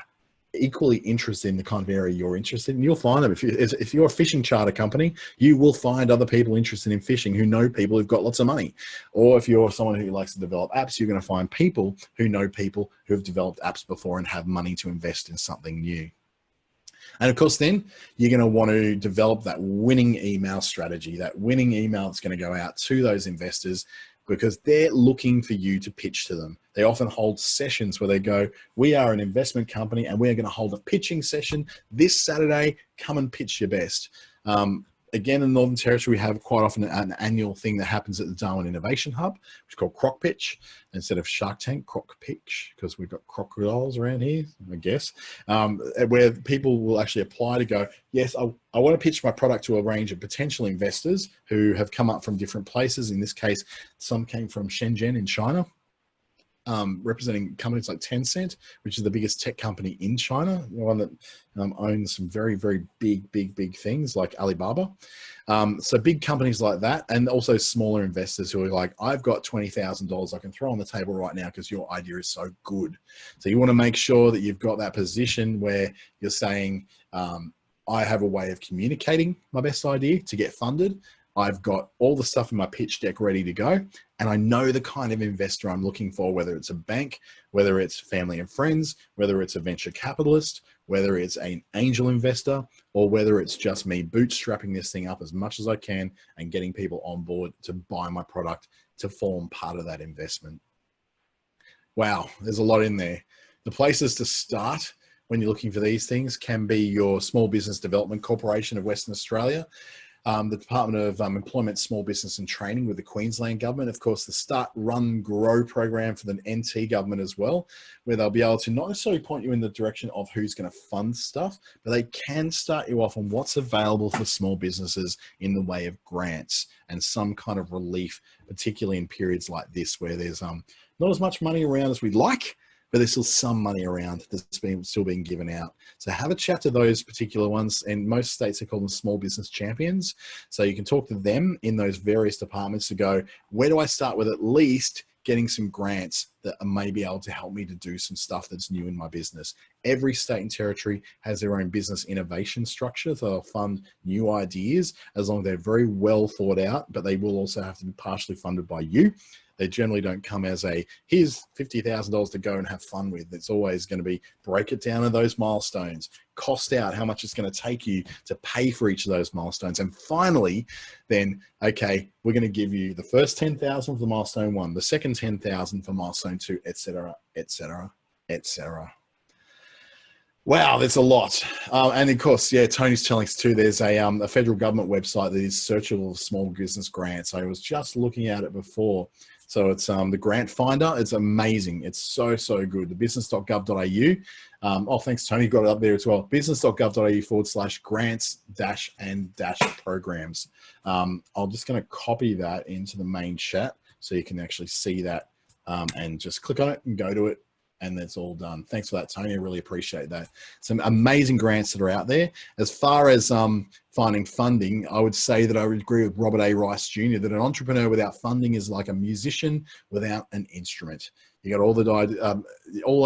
equally interested in the kind of area you're interested in, you'll find them. If you're a fishing charter company, you will find other people interested in fishing who know people who've got lots of money. Or if you're someone who likes to develop apps, you're going to find people who know people who have developed apps before and have money to invest in something new. And of course, then you're going to want to develop that winning email strategy, that winning email that's going to go out to those investors, because they're looking for you to pitch to them. They often hold sessions where they go, we are an investment company and we're going to hold a pitching session this Saturday. Come and pitch your best. Again, in the Northern Territory, we have quite often an annual thing that happens at the Darwin Innovation Hub, which is called Croc Pitch. Instead of Shark Tank, Croc Pitch, because we've got crocodiles around here, I guess, where people will actually apply to go, yes, I want to pitch my product to a range of potential investors who have come up from different places. In this case, some came from Shenzhen in China. Representing companies like Tencent, which is the biggest tech company in China, the one that owns some very, very big things like Alibaba. So big companies like that, and also smaller investors who are like, I've got $20,000 I can throw on the table right now because your idea is so good. So you want to make sure that you've got that position where you're saying, I have a way of communicating my best idea to get funded. I've got all the stuff in my pitch deck ready to go. And I know the kind of investor I'm looking for, whether it's a bank, whether it's family and friends, whether it's a venture capitalist, whether it's an angel investor, or whether it's just me bootstrapping this thing up as much as I can and getting people on board to buy my product to form part of that investment. Wow, there's a lot in there. The places to start when you're looking for these things can be your Small Business Development Corporation of Western Australia, the Department of Employment, Small Business and Training with the Queensland government, of course, the Start, Run, Grow program for the NT government as well, where they'll be able to not necessarily point you in the direction of who's going to fund stuff, but they can start you off on what's available for small businesses in the way of grants and some kind of relief, particularly in periods like this where there's not as much money around as we'd like, but there's still some money around that's still being given out. So have a chat to those particular ones. In most states, they call them small business champions. So you can talk to them in those various departments to go, where do I start with at least getting some grants that may be able to help me to do some stuff that's new in my business. Every state and territory has their own business innovation structure. So they'll fund new ideas as long as they're very well thought out, but they will also have to be partially funded by you. They generally don't come as a, here's $50,000 to go and have fun with. It's always going to be break it down to those milestones, cost out how much it's going to take you to pay for each of those milestones. And finally, then, okay, we're going to give you the first 10,000 for milestone 1, the second 10,000 for milestone 2, etc., etc., etc. Wow, there's a lot. And of course, yeah, Tony's telling us too, there's a federal government website that is searchable for small business grants. I was just looking at it before. So it's the Grant Finder. It's amazing. It's so good. The business.gov.au. Oh, thanks, Tony. Got it up there as well. business.gov.au/grants-and-programs. I'm just going to copy that into the main chat so you can actually see that and just click on it and go to it. And that's all done. Thanks for that, Tony. I really appreciate that. Some amazing grants that are out there. As far as finding funding, I would say that I would agree with Robert A. Rice Jr. that an entrepreneur without funding is like a musician without an instrument. You got all the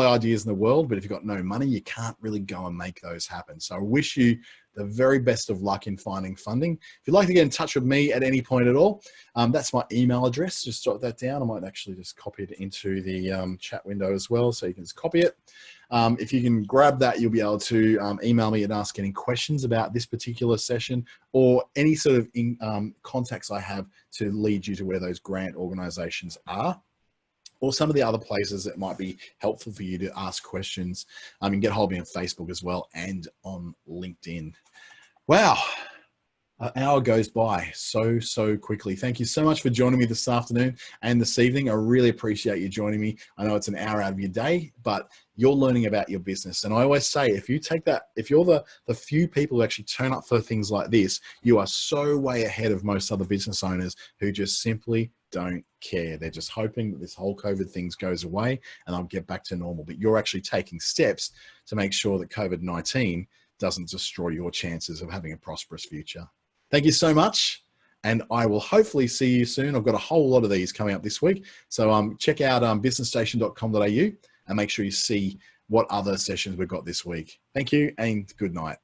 ideas in the world, but if you've got no money, you can't really go and make those happen. So I wish you the very best of luck in finding funding. If you'd like to get in touch with me at any point at all, that's my email address. Just jot that down. I might actually just copy it into the chat window as well, so you can just copy it. If you can grab that, you'll be able to email me and ask any questions about this particular session or any sort of contacts I have to lead you to where those grant organizations are, or some of the other places that might be helpful for you to ask questions. You can get hold of me on Facebook as well and on LinkedIn. Wow, an hour goes by so quickly. Thank you so much for joining me this afternoon and this evening. I really appreciate you joining me. I know it's an hour out of your day, but you're learning about your business. And I always say, if you take that, if you're the few people who actually turn up for things like this, you are so way ahead of most other business owners who just simply don't care. They're just hoping that this whole COVID thing goes away and I'll get back to normal. But you're actually taking steps to make sure that COVID-19 doesn't destroy your chances of having a prosperous future. Thank you so much. And I will hopefully see you soon. I've got a whole lot of these coming up this week. So check out businessstation.com.au and make sure you see what other sessions we've got this week. Thank you and good night.